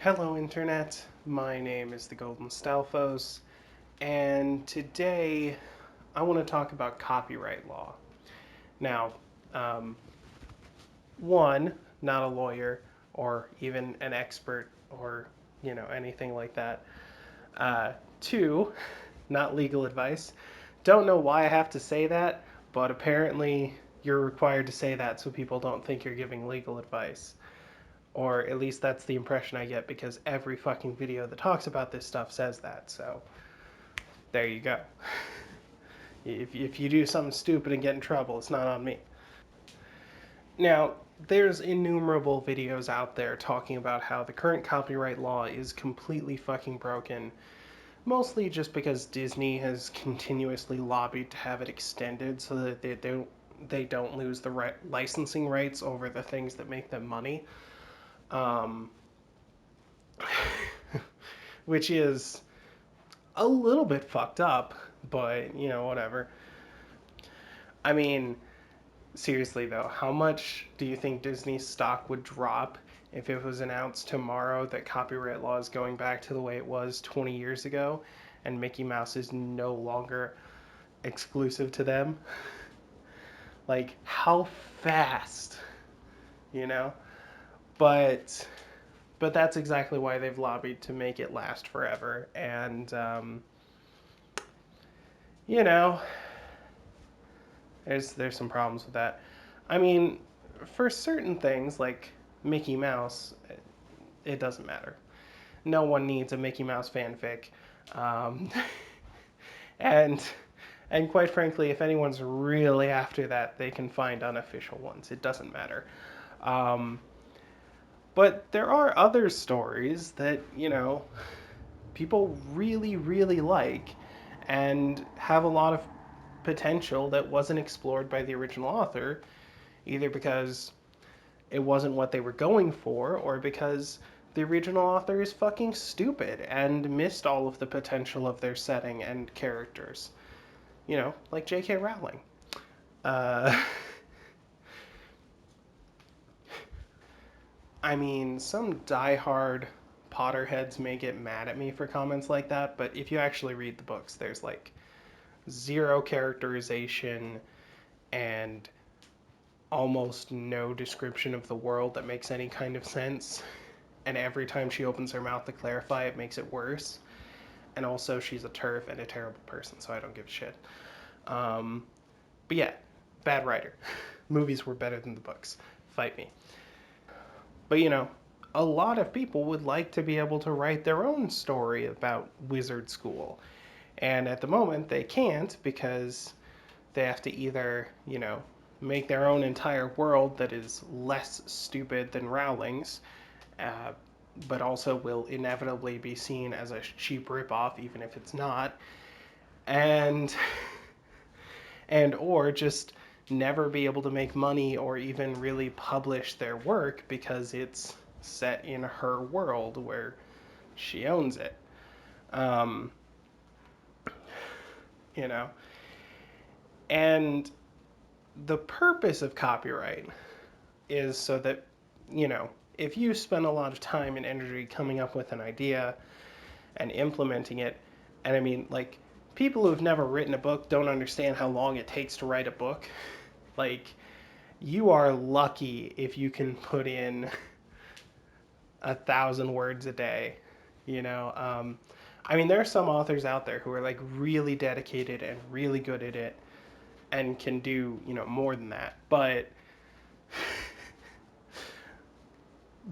Hello, Internet. My name is the Golden Stalfos, and today I want to talk about copyright law. Now, um, one, not a lawyer or even an expert or anything like that. Two, not legal advice. Don't know why I have to say that, but apparently you're required to say that so people don't think you're giving legal advice. Or at least that's the impression I get because every fucking video that talks about this stuff says that. So there you go. If you do something stupid and get in trouble, it's not on me. Now, there's innumerable videos out there talking about how the current copyright law is completely fucking broken, mostly just because Disney has continuously lobbied to have it extended so that they don't lose the licensing rights over the things that make them money. Um, which is a little bit fucked up, but whatever. I mean, seriously though, how much do you think Disney's stock would drop if it was announced tomorrow that copyright law is going back to the way it was 20 years ago and Mickey Mouse is no longer exclusive to them? Like, how fast, you know? But that's exactly why they've lobbied to make it last forever. And you know, there's some problems with that. I mean, for certain things like Mickey Mouse, it doesn't matter. No one needs a Mickey Mouse fanfic, um, and quite frankly, if anyone's really after that, they can find unofficial ones. It doesn't matter. Um, but there are other stories that people really really like and have a lot of potential that wasn't explored by the original author, either because it wasn't what they were going for or because the original author is fucking stupid and missed all of the potential of their setting and characters. Like J.K. Rowling. Uh, I mean, some diehard Potterheads may get mad at me for comments like that, but if you actually read the books, there's like zero characterization and almost no description of the world that makes any kind of sense. And every time she opens her mouth to clarify, it makes it worse. And also, she's a TERF and a terrible person, so I don't give a shit. But yeah, bad writer. Movies were better than the books. Fight me. But a lot of people would like to be able to write their own story about wizard school. And at the moment, they can't because they have to either, make their own entire world that is less stupid than Rowling's, uh, but also will inevitably be seen as a cheap ripoff, even if it's not, and or just never be able to make money or even really publish their work because it's set in her world where she owns it. Um, you know, and the purpose of copyright is so that, if you spend a lot of time and energy coming up with an idea and implementing it, and I mean, like, people who've never written a book don't understand how long it takes to write a book. Like, you are lucky if you can put in 1,000 words a day, I mean, there are some authors out there who are like really dedicated and really good at it and can do, more than that. But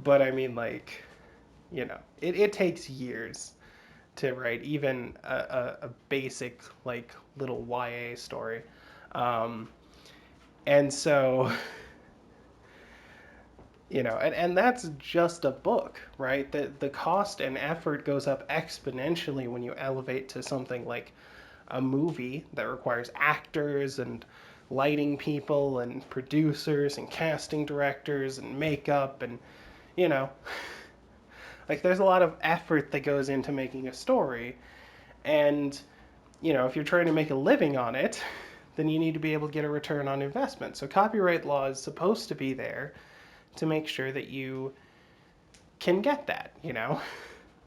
I mean, like, it takes years to write even a basic, like, little YA story. Um, and so, and that's just a book, right? The cost and effort goes up exponentially when you elevate to something like a movie that requires actors and lighting people and producers and casting directors and makeup and you know like there's a lot of effort that goes into making a story, and if you're trying to make a living on it, then you need to be able to get a return on investment. So copyright law is supposed to be there to make sure that you can get that,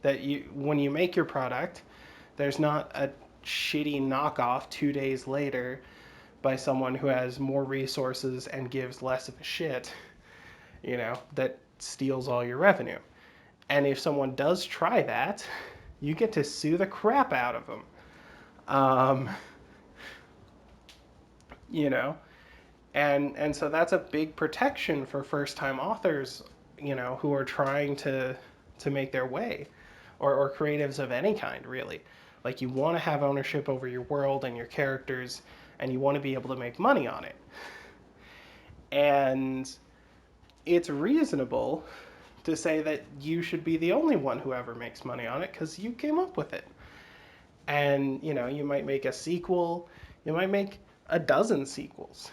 that when you make your product, there's not a shitty knockoff 2 days later by someone who has more resources and gives less of a shit, that steals all your revenue. And if someone does try that, you get to sue the crap out of them. Um, you know, and so that's a big protection for first-time authors, who are trying to make their way, or creatives of any kind, really. Like, you want to have ownership over your world and your characters, and you want to be able to make money on it. And it's reasonable to say that you should be the only one who ever makes money on it because you came up with it. And, you might make a sequel, you might make a dozen sequels,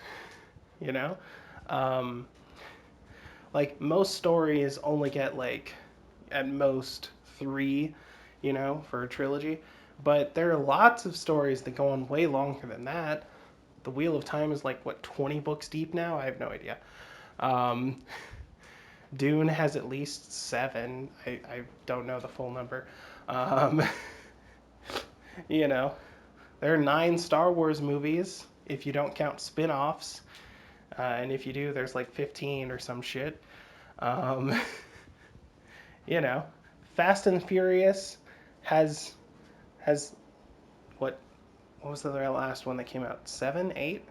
you know? Um, like, most stories only get, like, at most 3, for a trilogy. But there are lots of stories that go on way longer than that. The Wheel of Time is, like, what, 20 books deep now? I have no idea. Um, Dune has at least 7. I don't know the full number. Um, there are 9 Star Wars movies, if you don't count spin-offs. And if you do, there's like 15 or some shit. Um, Fast and Furious has what was the last one that came out? 7, 8?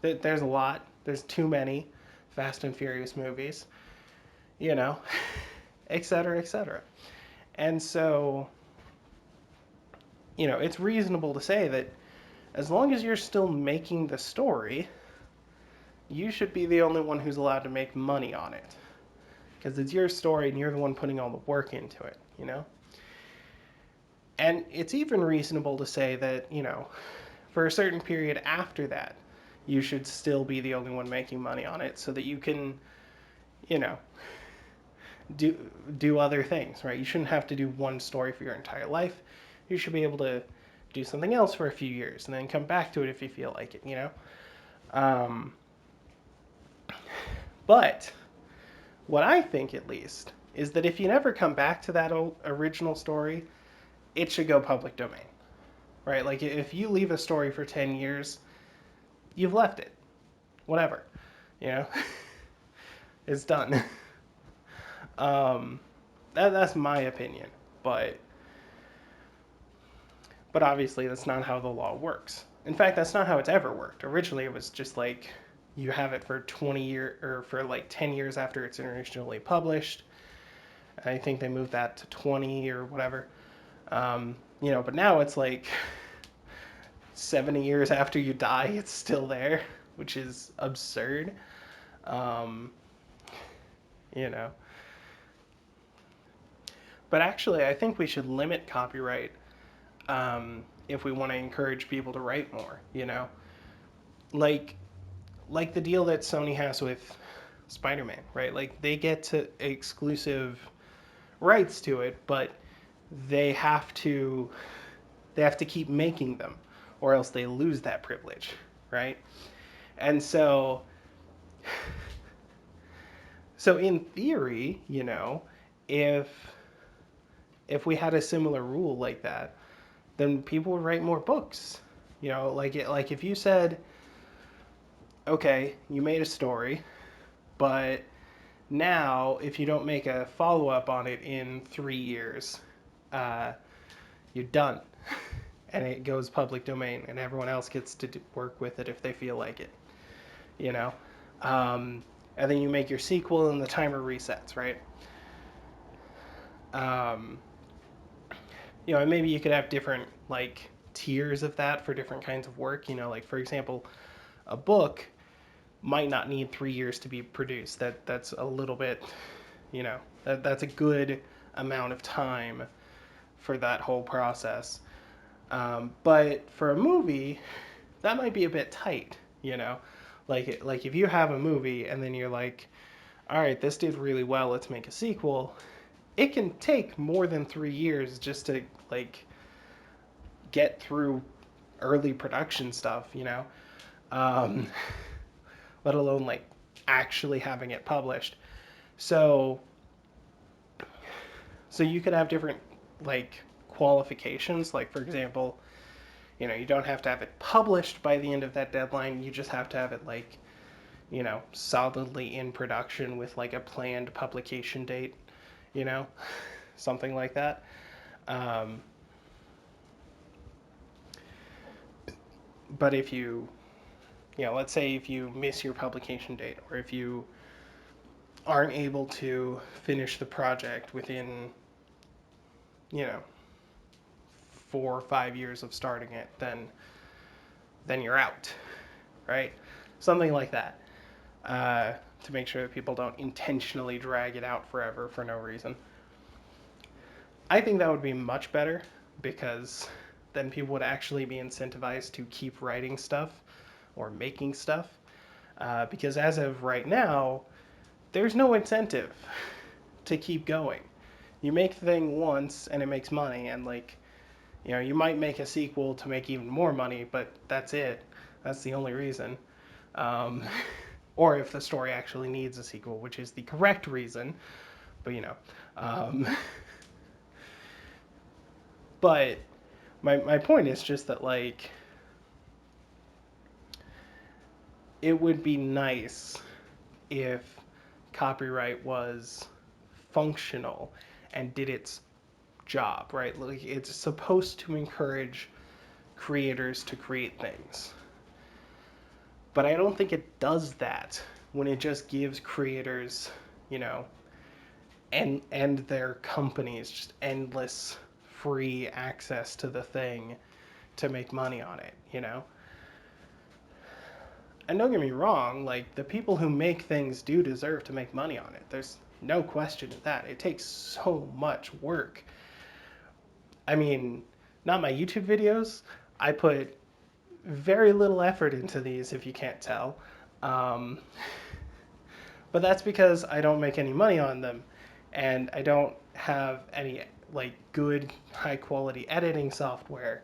There's a lot. There's too many Fast and Furious movies, et cetera, et cetera. And so, it's reasonable to say that as long as you're still making the story, you should be the only one who's allowed to make money on it. Because it's your story and you're the one putting all the work into it, And it's even reasonable to say that, for a certain period after that, you should still be the only one making money on it so that you can, do other things, right? You shouldn't have to do one story for your entire life. You should be able to do something else for a few years and then come back to it if you feel like it, But what I think, at least, is that if you never come back to that original story, it should go public domain, right? Like, if you leave a story for 10 years, you've left it. Whatever, it's done. That's my opinion, but obviously that's not how the law works. In fact, that's not how it's ever worked. Originally, it was just like you have it for 20 years or for like 10 years after it's originally published. I think they moved that to 20 or whatever. But now it's like 70 years after you die, it's still there, which is absurd. But actually, I think we should limit copyright if we want to encourage people to write more, Like the deal that Sony has with Spider-Man, right? Like, they get to exclusive rights to it, but they have to keep making them, or else they lose that privilege, right? And so in theory, if we had a similar rule like that, then people would write more books. Like if you said, okay, you made a story, but now if you don't make a follow-up on it in 3 years, you're done. And it goes public domain, and everyone else gets to work with it if they feel like it, and then you make your sequel and the timer resets, right? And maybe you could have different, like, tiers of that for different kinds of work. Like, for example, a book might not need 3 years to be produced. That's a little bit, that's a good amount of time for that whole process. But for a movie, that might be a bit tight, Like if you have a movie and then you're like, all right, this did really well, let's make a sequel. It can take more than 3 years just to, like, get through early production stuff, let alone, like, actually having it published. So So you could have different like qualifications. Like for example, you don't have to have it published by the end of that deadline. You just have to have it like, solidly in production with like a planned publication date, you know, something like that. Um, but if let's say if you miss your publication date, or if you aren't able to finish the project within, you know, 4 or 5 years of starting it, then you're out, right? Something like that, to make sure that people don't intentionally drag it out forever for no reason. I think that would be much better, because then people would actually be incentivized to keep writing stuff or making stuff. Because as of right now, there's no incentive to keep going. You make the thing once and it makes money, and like, you might make a sequel to make even more money, but that's it. That's the only reason. Um, or if the story actually needs a sequel, which is the correct reason. But um, but my point is just that like it would be nice if copyright was functional and did its job, right? Like it's supposed to encourage creators to create things. But I don't think it does that when it just gives creators, and their companies just endless free access to the thing to make money on it. And don't get me wrong, like the people who make things do deserve to make money on it. There's no question of that. It takes so much work. I mean, not my YouTube videos. I put very little effort into these, if you can't tell. Um, but that's because I don't make any money on them, and I don't have any like good high quality editing software,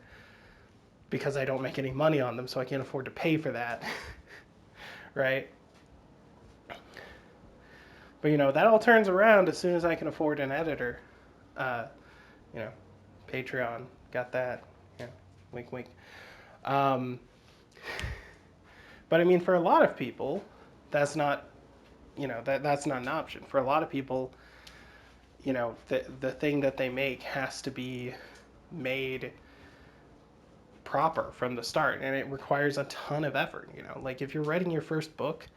because I don't make any money on them, so I can't afford to pay for that. Right? But that all turns around as soon as I can afford an editor. Uh, you know, Patreon got that. Yeah, wink, wink. Um, but I mean, for a lot of people, that's not, that's not an option. For a lot of people, the thing that they make has to be made proper from the start, and it requires a ton of effort. Like if you're writing your first book,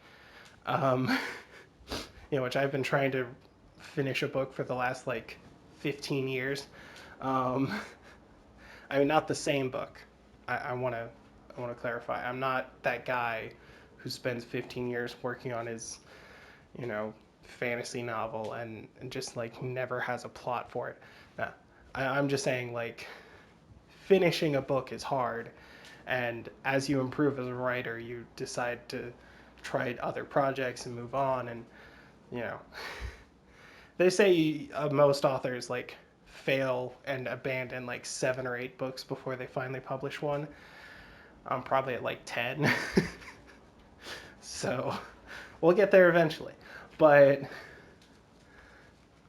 um, which I've been trying to finish a book for the last like 15 years. Um, I mean, not the same book. I want to clarify. I'm not that guy who spends 15 years working on his, fantasy novel and just like never has a plot for it. No, I'm just saying like finishing a book is hard, and as you improve as a writer, you decide to try other projects and move on, and you know they say most authors like fail and abandon like 7 or 8 books before they finally publish one. I'm probably at like 10. So we'll get there eventually. But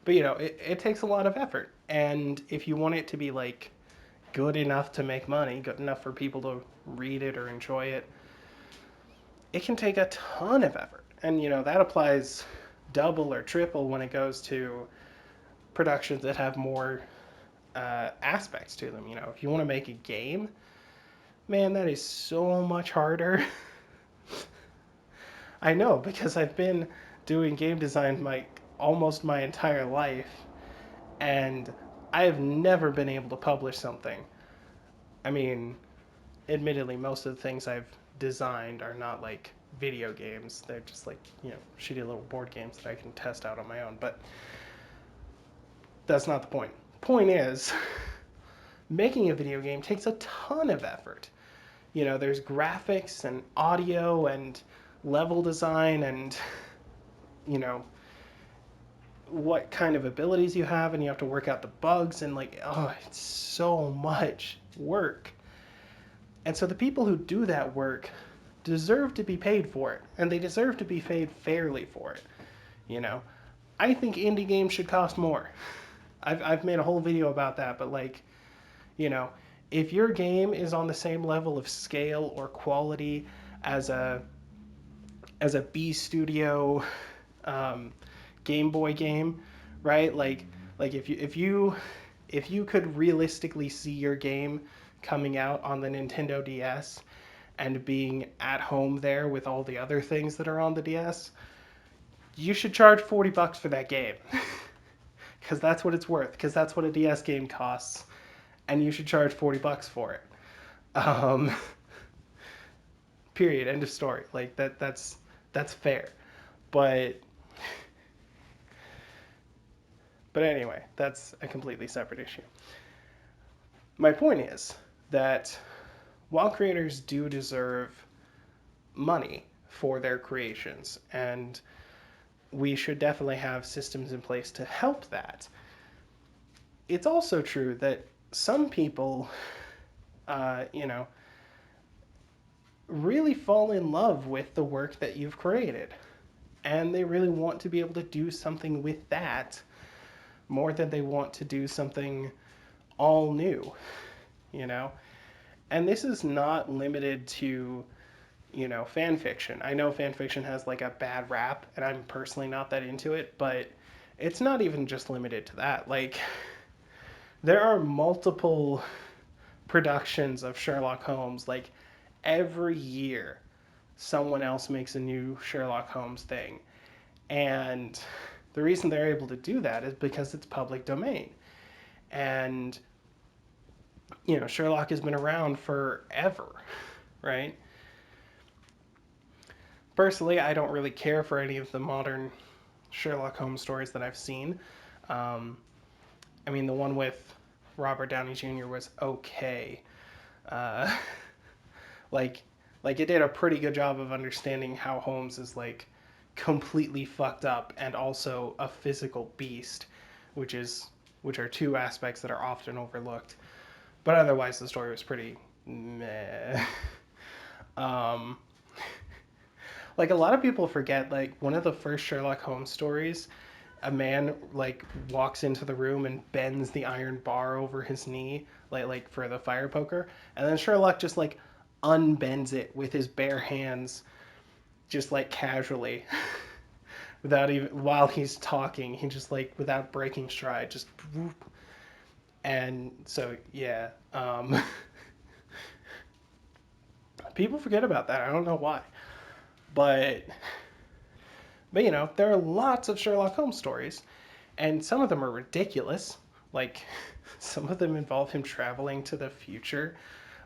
it takes a lot of effort. And if you want it to be like good enough to make money, good enough for people to read it or enjoy it, it can take a ton of effort. And that applies double or triple when it goes to productions that have more aspects to them. If you want to make a game, man, that is so much harder. I know, because I've been doing game design almost my entire life, and I have never been able to publish something. I mean, admittedly, most of the things I've designed are not like video games. They're just like, shitty little board games that I can test out on my own. But that's not the point. Point is, making a video game takes a ton of effort. There's graphics and audio and level design and, what kind of abilities you have, and you have to work out the bugs, and like, oh, it's so much work. And so the people who do that work deserve to be paid for it, and they deserve to be paid fairly for it. I think indie games should cost more. I've made a whole video about that, but like, you know, if your game is on the same level of scale or quality as a B Studio Game Boy game, right? Like if you could realistically see your game coming out on the Nintendo DS and being at home there with all the other things that are on the DS, you should charge $40 for that game. Because that's what it's worth, because that's what a DS game costs, and you should charge $40 for it. Period. End of story. Like that's fair. But anyway, that's a completely separate issue. My point is that while creators do deserve money for their creations, and we should definitely have systems in place to help that, it's also true that some people, you know, really fall in love with the work that you've created. And they really want to be able to do something with that more than they want to do something all new, you know? And this is not limited to, you know, fan fiction. I know fan fiction has like a bad rap, and I'm personally not that into it, but it's not even just limited to that. Like, there are multiple productions of Sherlock Holmes. Like, every year, someone else makes a new Sherlock Holmes thing. And the reason they're able to do that is because it's public domain. And, you know, Sherlock has been around forever, right? Personally, I don't really care for any of the modern Sherlock Holmes stories that I've seen. I mean, the one with Robert Downey Jr. was okay. Uh, like, it did a pretty good job of understanding how Holmes is like completely fucked up and also a physical beast, which are two aspects that are often overlooked. But otherwise, the story was pretty meh. Um, like, a lot of people forget, like, one of the first Sherlock Holmes stories, a man like walks into the room and bends the iron bar over his knee, like for the fire poker, and then Sherlock just like unbends it with his bare hands, just like casually, without even while he's talking. He just like without breaking stride, just whoop. And so yeah, people forget about that. I don't know why, but you know, there are lots of Sherlock Holmes stories, and some of them are ridiculous. Like, some of them involve him traveling to the future.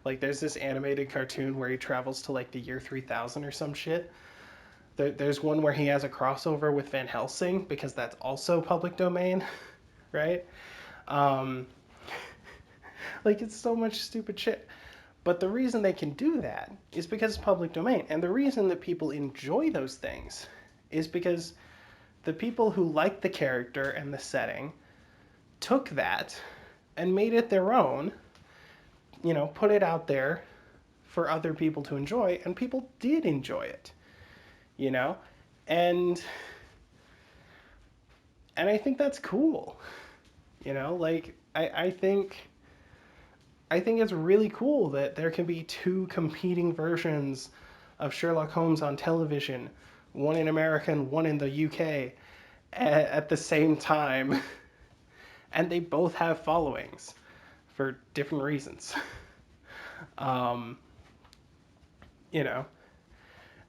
Like, there's this animated cartoon where he travels to like the year 3000 or some shit. There's one where he has a crossover with Van Helsing because that's also public domain, right? Um, like, it's so much stupid shit. But the reason they can do that is because it's public domain. And the reason that people enjoy those things is because the people who like the character and the setting took that and made it their own, you know, put it out there for other people to enjoy, and people did enjoy it, you know? And I think that's cool. You know, like I think it's really cool that there can be two competing versions of Sherlock Holmes on television, one in America and one in the UK, at the same time, and they both have followings for different reasons. Um, you know,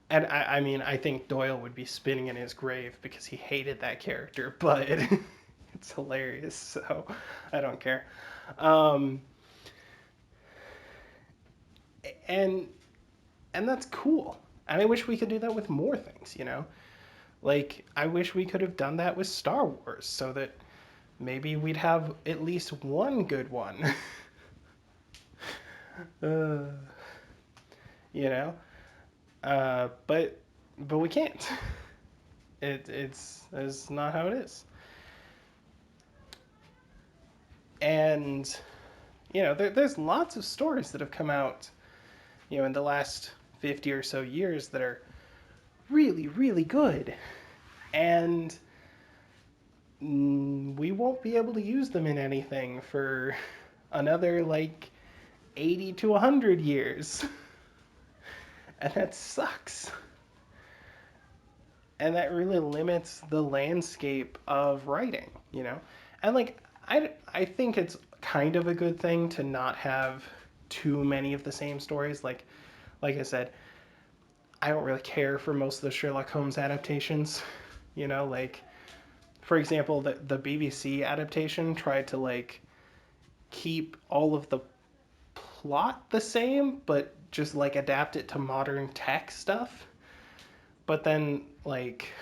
and I mean, I think Doyle would be spinning in his grave because he hated that character, but it's hilarious, so I don't care. Um, and that's cool. And I wish we could do that with more things, you know? Like, I wish we could have done that with Star Wars so that maybe we'd have at least one good one. uh, you know? But we can't. It's not how it is. And, you know, there's lots of stories that have come out, you know, in the last 50 or so years that are really, really good. And we won't be able to use them in anything for another like 80 to 100 years. And that sucks. And that really limits the landscape of writing, you know? And like, I think it's kind of a good thing to not have too many of the same stories. Like I said, I don't really care for most of the Sherlock Holmes adaptations. You know, like for example, the BBC adaptation tried to like keep all of the plot the same, but just like adapt it to modern tech stuff. But then like,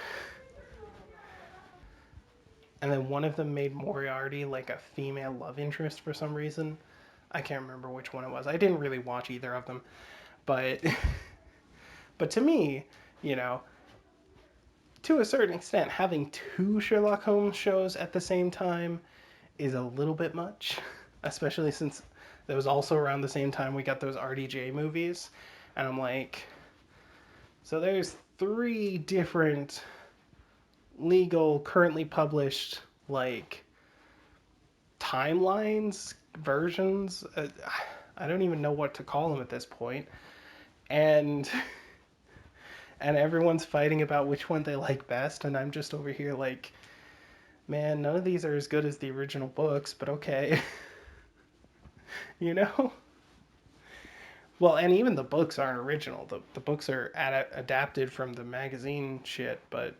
and then one of them made Moriarty like a female love interest for some reason. I can't remember which one it was. I didn't really watch either of them, but but to me, you know, to a certain extent, having two Sherlock Holmes shows at the same time is a little bit much, especially since that was also around the same time we got those RDJ movies. And I'm like, so there's three different legal, currently published, like, timelines, versions. I don't even know what to call them at this point. And and everyone's fighting about which one they like best, and I'm just over here like, man, none of these are as good as the original books, but okay. You know? Well, and even the books aren't original. The books are adapted from the magazine shit, but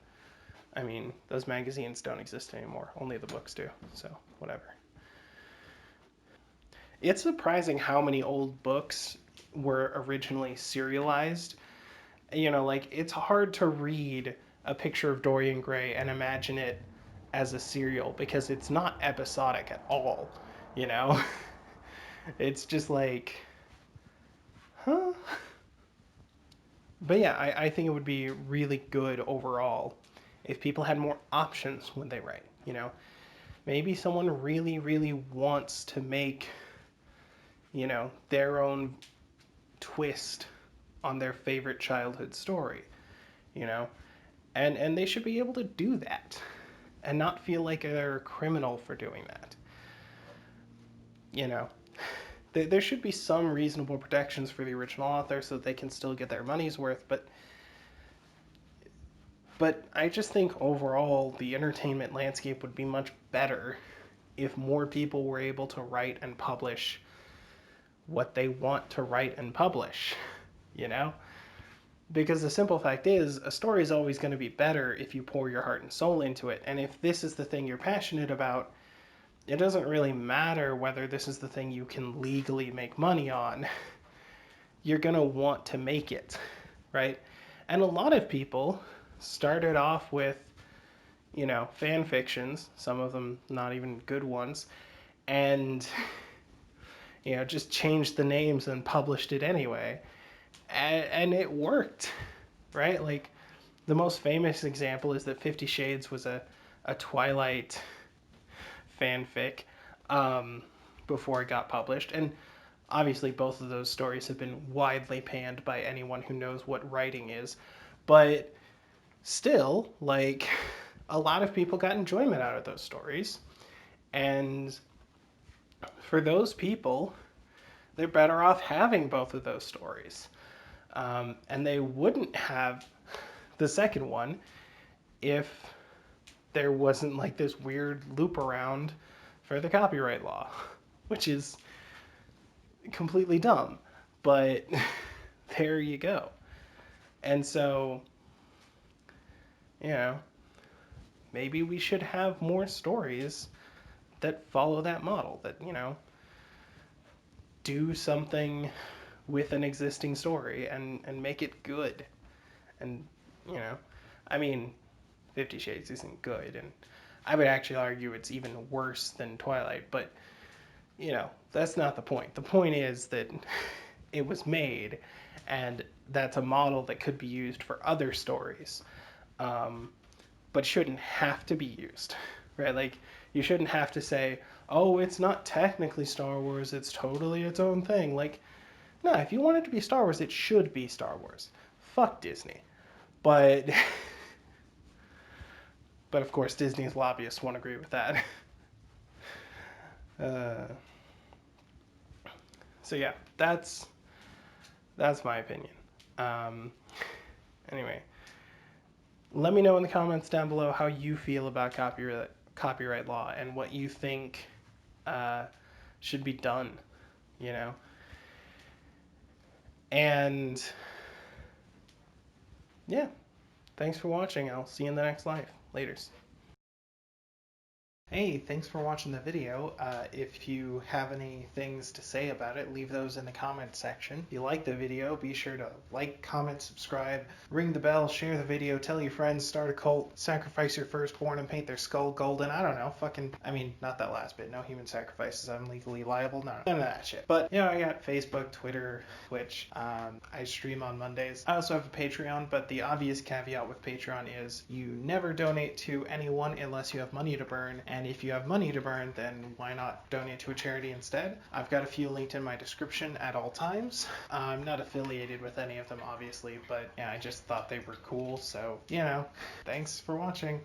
I mean, those magazines don't exist anymore. Only the books do. So, whatever. It's surprising how many old books were originally serialized. You know, like, it's hard to read A Picture of Dorian Gray and imagine it as a serial because it's not episodic at all, you know? It's just like, huh? But yeah, I think it would be really good overall if people had more options when they write, you know? Maybe someone really, really wants to make, you know, their own twist on their favorite childhood story, you know? And they should be able to do that and not feel like they're a criminal for doing that, you know? There should be some reasonable protections for the original author so that they can still get their money's worth, but I just think overall the entertainment landscape would be much better if more people were able to write and publish what they want to write and publish, you know? Because the simple fact is, a story is always going to be better if you pour your heart and soul into it. And if this is the thing you're passionate about, it doesn't really matter whether this is the thing you can legally make money on. You're going to want to make it, right? And a lot of people started off with, you know, fan fictions, some of them not even good ones, and, you know, just changed the names and published it anyway. And it worked, right? Like, the most famous example is that 50 Shades was a Twilight fanfic before it got published. And obviously, both of those stories have been widely panned by anyone who knows what writing is. But still, like, a lot of people got enjoyment out of those stories. And for those people, they're better off having both of those stories. And they wouldn't have the second one if there wasn't like this weird loop around for the copyright law, which is completely dumb. But there you go. And so, you know, maybe we should have more stories that follow that model, that, you know, do something with an existing story and make it good. And, you know, I mean, 50 Shades isn't good, and I would actually argue it's even worse than Twilight, but, you know, that's not the point. The point is that it was made, and that's a model that could be used for other stories, but shouldn't have to be used, right? Like, you shouldn't have to say, oh, it's not technically Star Wars, it's totally its own thing. Like, no, if you want it to be Star Wars, it should be Star Wars. Fuck Disney. But But of course, Disney's lobbyists won't agree with that. uh, so yeah, that's my opinion. Um, anyway, let me know in the comments down below how you feel about copyright law and what you think should be done. You know, and yeah, thanks for watching. I'll see you in the next live. Laters. Hey, thanks for watching the video. If you have any things to say about it, leave those in the comments section. If you like the video, be sure to like, comment, subscribe, ring the bell, share the video, tell your friends, start a cult, sacrifice your firstborn and paint their skull golden. I don't know, not that last bit. No human sacrifices. I'm legally liable. None of that shit. But, I got Facebook, Twitter, Twitch. I stream on Mondays. I also have a Patreon, but the obvious caveat with Patreon is you never donate to anyone unless you have money to burn. And if you have money to burn, then why not donate to a charity instead? I've got a few linked in my description at all times. I'm not affiliated with any of them, obviously, but yeah, I just thought they were cool. So, thanks for watching.